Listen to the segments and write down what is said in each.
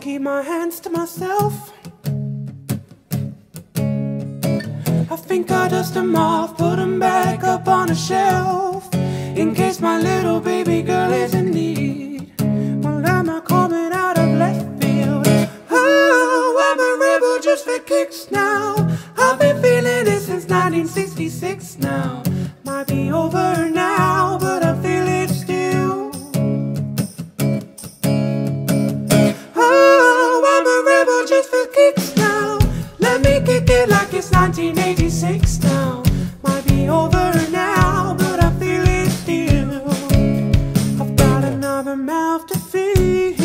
keep my hands to myself. I think I dust them off, put them back up on a shelf, in case my little baby girl is in need. Well, am I coming out of left field? Oh, I'm a rebel just for kicks now. I've been feeling it since 1966 now. Might be over now, but I feel it still. Oh, I'm a rebel just for kicks now. Let me kick it like it's 1986 now. Might be over now, but I feel it still. I've got another mouth to feed.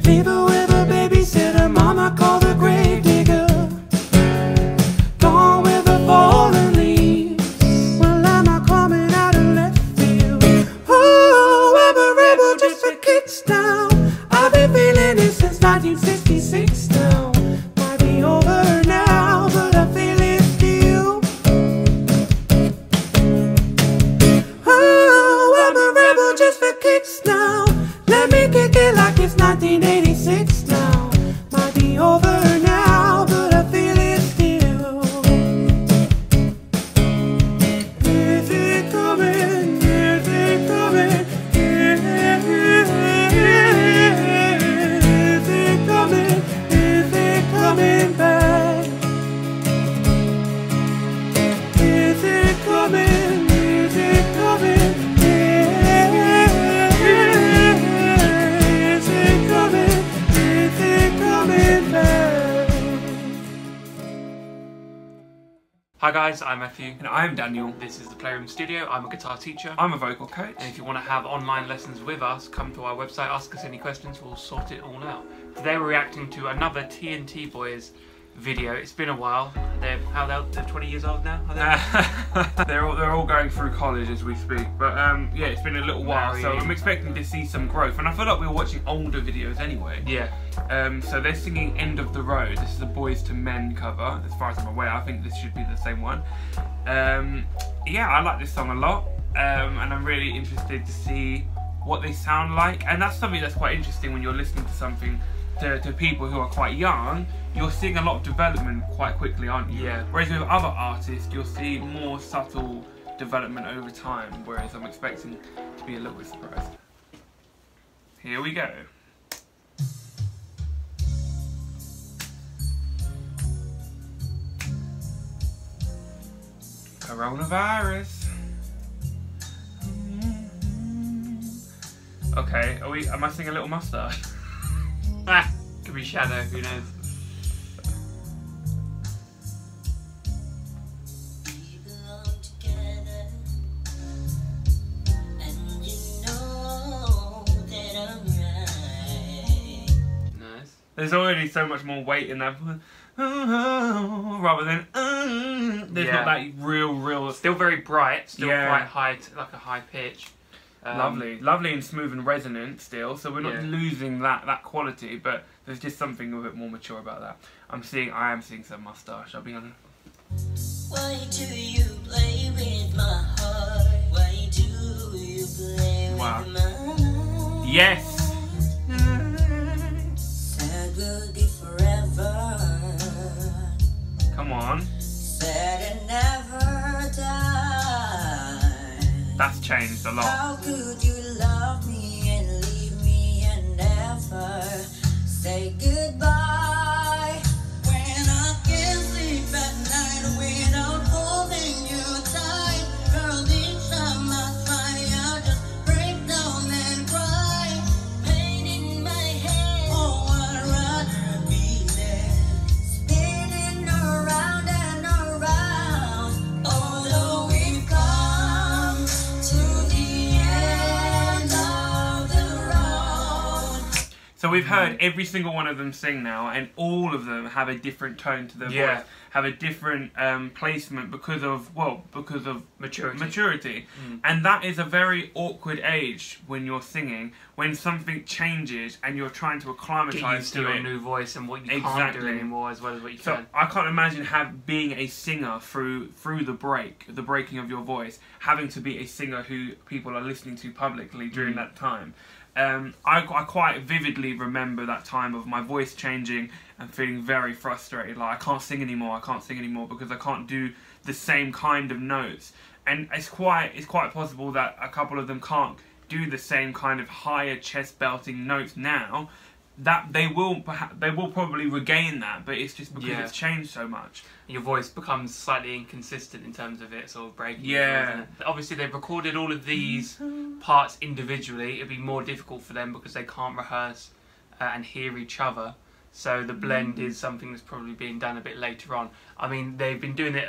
Leave her with a babysitter, mama call the grave digger. Gone with the fallen leaves. Well, am I coming out of left field? Oh, I'm a rebel just for kicks now. I've been feeling it since 1966 now. Might be over now, but I feel it still. Oh, I'm a rebel just for kicks now. Let me kick it like it's 1986 now. Might be over now, but I feel it still. Is it coming? Is it coming? Is it coming? Is it coming back? Is it coming? Is it coming? Is it coming? Is it coming back? Hi guys, I'm Matthew. And I'm Daniel. This is the Playroom Studio. I'm a guitar teacher. I'm a vocal coach. And if you want to have online lessons with us, come to our website, ask us any questions, we'll sort it all out. Today we're reacting to another TNT Boys video. It's been a while. They're 20 years old now, are they? They're all going through college as we speak. But yeah, it's been a little while, so I'm expecting to see some growth. And I feel like we were watching older videos anyway. Yeah. So they're singing End of the Road. This is a Boys to Men cover, as far as I'm aware. I think this should be the same one. Yeah, I like this song a lot. And I'm really interested to see what they sound like. And that's something that's quite interesting when you're listening to something to people who are quite young. You're seeing a lot of development quite quickly, aren't you? Yeah. Whereas with other artists, you'll see more subtle development over time, whereas I'm expecting to be a little bit surprised. Here we go. Coronavirus. Okay, am I singing a little mustache? Ah, could be Shadow, who knows? There's already so much more weight in that, rather than there's not that real. Still very bright, still Yeah. quite high, like a high pitch. Lovely and smooth and resonant still. So we're not losing that quality, but there's just something a bit more mature about that. I am seeing some mustache. I'll be honest. Why do you play with my heart? Why do you play with Wow. mine? Yes. Said we'll be forever. Come on. Said it never died. That's changed a lot. How could you love me and leave me and never say goodbye? When I can't sleep at night without holding you tight, girl, each time I try, I just break down and cry. Pain in my head, oh, I'd rather be there, spinning around and around. Although we've come to the end of the road. So we've heard every single one of them sing now, and all of them have a different tone to their voice, have a different placement because of maturity. And that is a very awkward age when you're singing, when something changes and you're trying to acclimatise Get used to to your it. new voice and what you can't do anymore as well as what you So can. I can't imagine being a singer through the breaking of your voice, having to be a singer who people are listening to publicly during that time. I quite vividly remember that time of my voice changing and feeling very frustrated, like I can't sing anymore because I can't do the same kind of notes. And it's quite possible that a couple of them can't do the same kind of higher chest belting notes now. That they will probably regain that, but it's just because it's changed so much. Your voice becomes slightly inconsistent in terms of it sort of breaking. Yeah. Isn't it? Obviously, they've recorded all of these parts individually. It'd be more difficult for them because they can't rehearse and hear each other. So the blend is something that's probably being done a bit later on. I mean, they've been doing it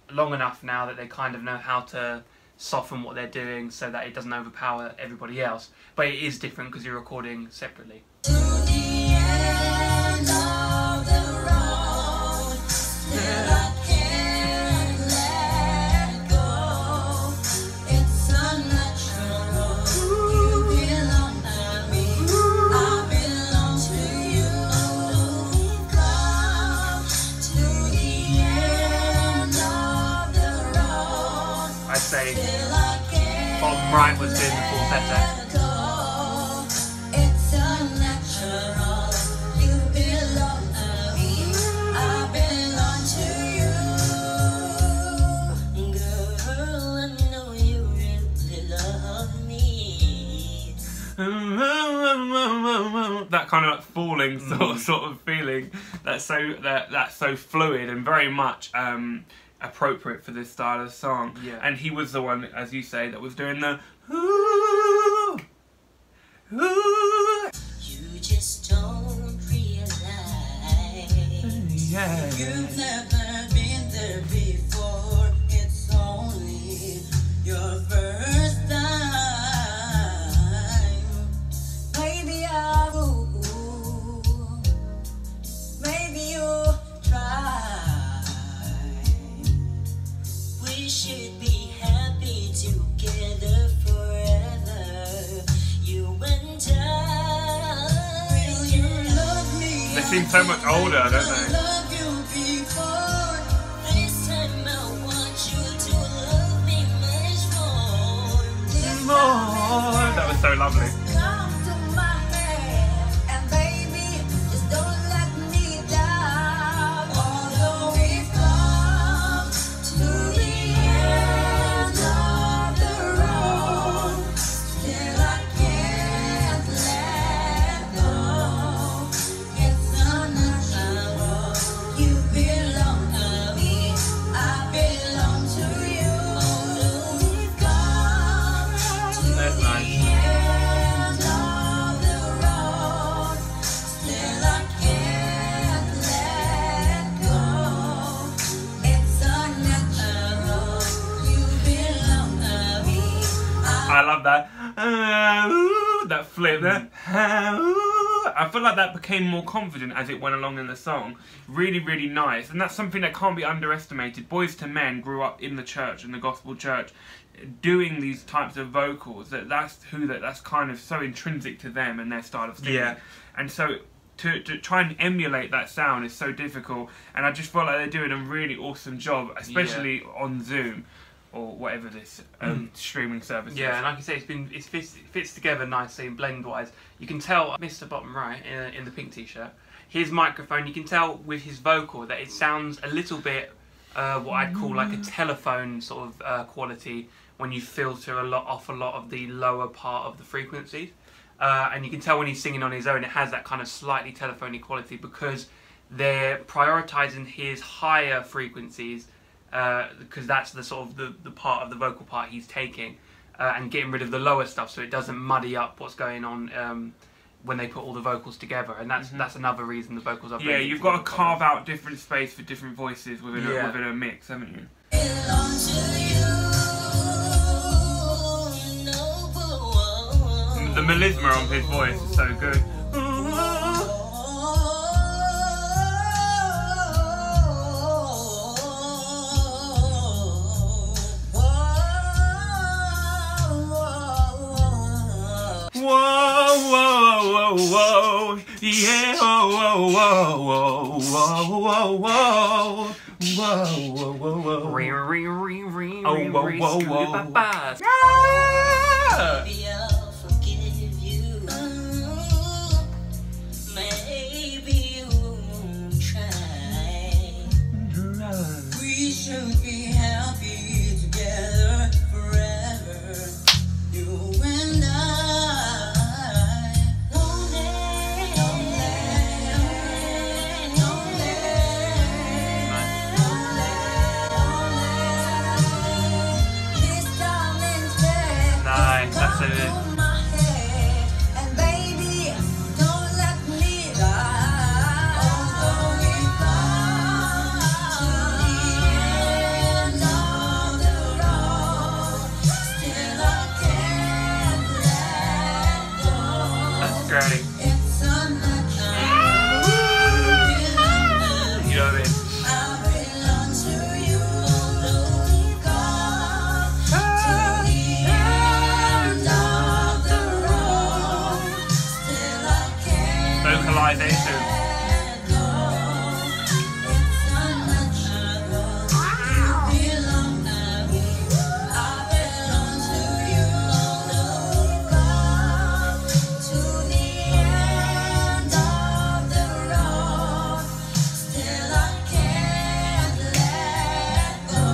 long enough now that they kind of know how to soften what they're doing so that it doesn't overpower everybody else. But it is different because you're recording separately. To the end of the road, still I can't let go. It's unnatural. You belong to me, I belong to you. Come to the end of the road. I'd say Still I can't bottom right was doing the falsetto. let go. It's unnatural. You belong to me, I belong to you. Girl, I know you really love me. That kind of like falling sort of feeling. That's so fluid and very much appropriate for this style of song. Yeah. And he was the one, as you say, that was doing the ooh, ooh. You just don't realize. Yeah. You've never been there before. It's only your first time. Maybe I will. Maybe you'll try. We should be happy together forever. You and I. Will you love me? They seem so much older, don't they? Love you before. This time I want you to love me much more. This time That was so lovely. come to my hand, and baby, just don't let me down. Although we've come to the end of the road, still I can't let go. It's unnatural. You belong to me, I belong to you. Although we've come to That's the nice. end of the road, still I can't let go. It's unnatural. You belong to me. I love that. That flip there. I feel like that became more confident as it went along in the song. Really, really nice. And that's something that can't be underestimated. Boys to Men grew up in the church, in the gospel church, doing these types of vocals. That's kind of so intrinsic to them and their style of singing. Yeah. And so to try and emulate that sound is so difficult. And I just feel like they're doing a really awesome job, especially on Zoom or whatever this streaming service is. Yeah, and like I say, it fits together nicely and blend-wise. You can tell Mr. Bottom Right in the pink t-shirt, his microphone, you can tell with his vocal that it sounds a little bit what I'd call like a telephone sort of quality when you filter off a lot of the lower part of the frequencies. And you can tell when he's singing on his own, it has that kind of slightly telephony quality because they're prioritising his higher frequencies because that's the sort of the part of the vocal part he's taking and getting rid of the lower stuff so it doesn't muddy up what's going on when they put all the vocals together, and that's another reason the vocals are blended you've got to together. carve out different space for different voices within a mix, haven't you? Belong to you. No. The melisma on his voice is so good. Whoa, whoa, whoa, whoa, yeah, whoa, whoa, whoa, whoa, whoa, whoa, whoa, whoa, whoa, Ring, ring, ring, ring, Oh, ring, whoa, ring, whoa, screw whoa. ba-ba. Ah! Maybe I'll forgive you. should be happy together forever. You and I. Nice, that's it. Great. It's unnatural. You know what I mean? I belong to you. Although we've gone to the end of the road, still I can't Vocalization. let go. It's unnatural. You belong to me. I belong to you. Although we've gone to the end of the road, still I can't let go.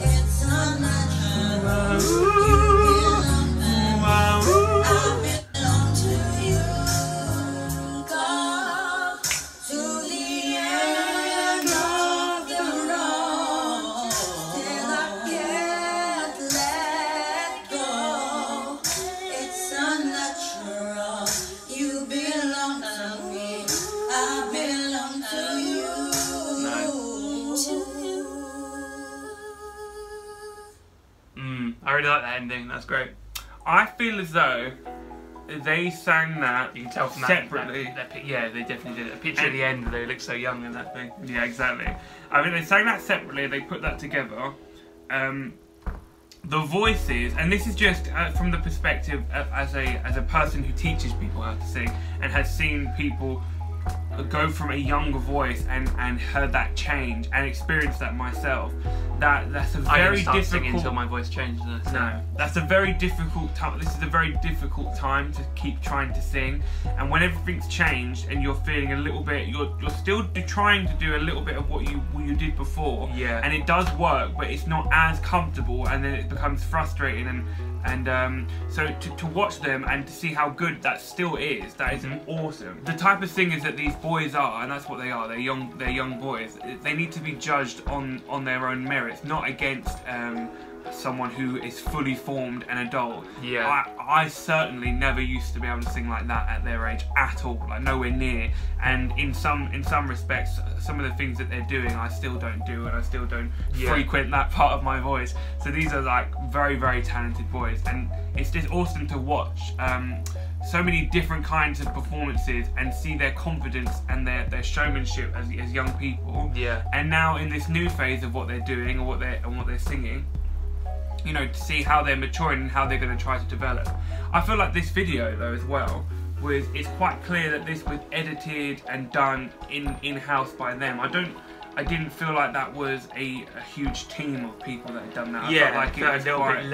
It's unnatural. You belong to me. I belong to you. Go to the end of the road, still I can't let go. It's unnatural. You belong to me. I belong to you. I really like that ending. That's great. I feel as though they sang that You can tell from separately. Yeah, they definitely did it. A picture at the end, they look so young in that thing. Yeah, exactly. I mean, they sang that separately. They put that together. The voices, and this is just from the perspective as a person who teaches people how to sing and has seen people go from a younger voice and heard that change and experienced that myself. That's a I very didn't start singing difficult. until my voice changed. So. No, that's a very difficult time. This is a very difficult time to keep trying to sing, and when everything's changed and you're feeling a little bit, you're still trying to do a little bit of what you did before. Yeah. And it does work, but it's not as comfortable, and then it becomes frustrating. And so to watch them and to see how good that still is, that is awesome. The type of singers that these boys are, and that's what they are. They're young boys. They need to be judged on their own merits, not against someone who is fully formed and adult. Yeah. I certainly never used to be able to sing like that at their age at all, like nowhere near. And in some respects, some of the things that they're doing, I still don't do, and I still don't frequent that part of my voice. So these are like very, very talented boys, and it's just awesome to watch so many different kinds of performances and see their confidence and their showmanship as young people. Yeah. And now in this new phase of what they're doing or what they're singing, you know, to see how they're maturing and how they're going to try to develop. I feel like this video though as well it's quite clear that this was edited and done in-house by them. I didn't feel like that was a huge team of people that had done that. I felt like it was a little quite bit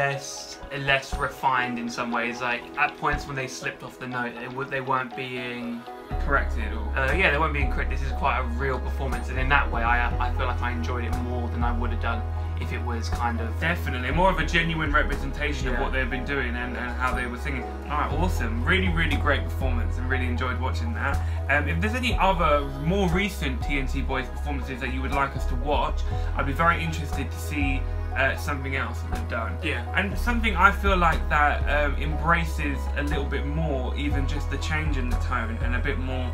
less refined in some ways. Like at points when they slipped off the note, they weren't being corrected or yeah, they weren't being correct. This is quite a real performance, and in that way, I feel like I enjoyed it more than I would have done if it was kind of definitely more of a genuine representation of what they've been doing and how they were singing. Alright, awesome. Really, really great performance, and really enjoyed watching that. If there's any other more recent TNT Boys performances that you would like us to watch, I'd be very interested to see something else that they've done. Yeah. And something I feel like that embraces a little bit more, even just the change in the tone, and a bit more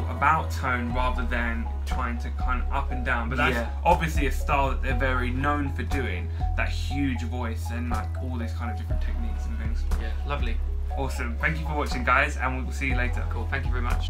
about tone rather than trying to kind of up and down. But that's obviously a style that they're very known for doing, that huge voice and like all these kind of different techniques and things. Yeah, lovely. Awesome. Thank you for watching, guys, and we'll see you later. Cool, thank you very much.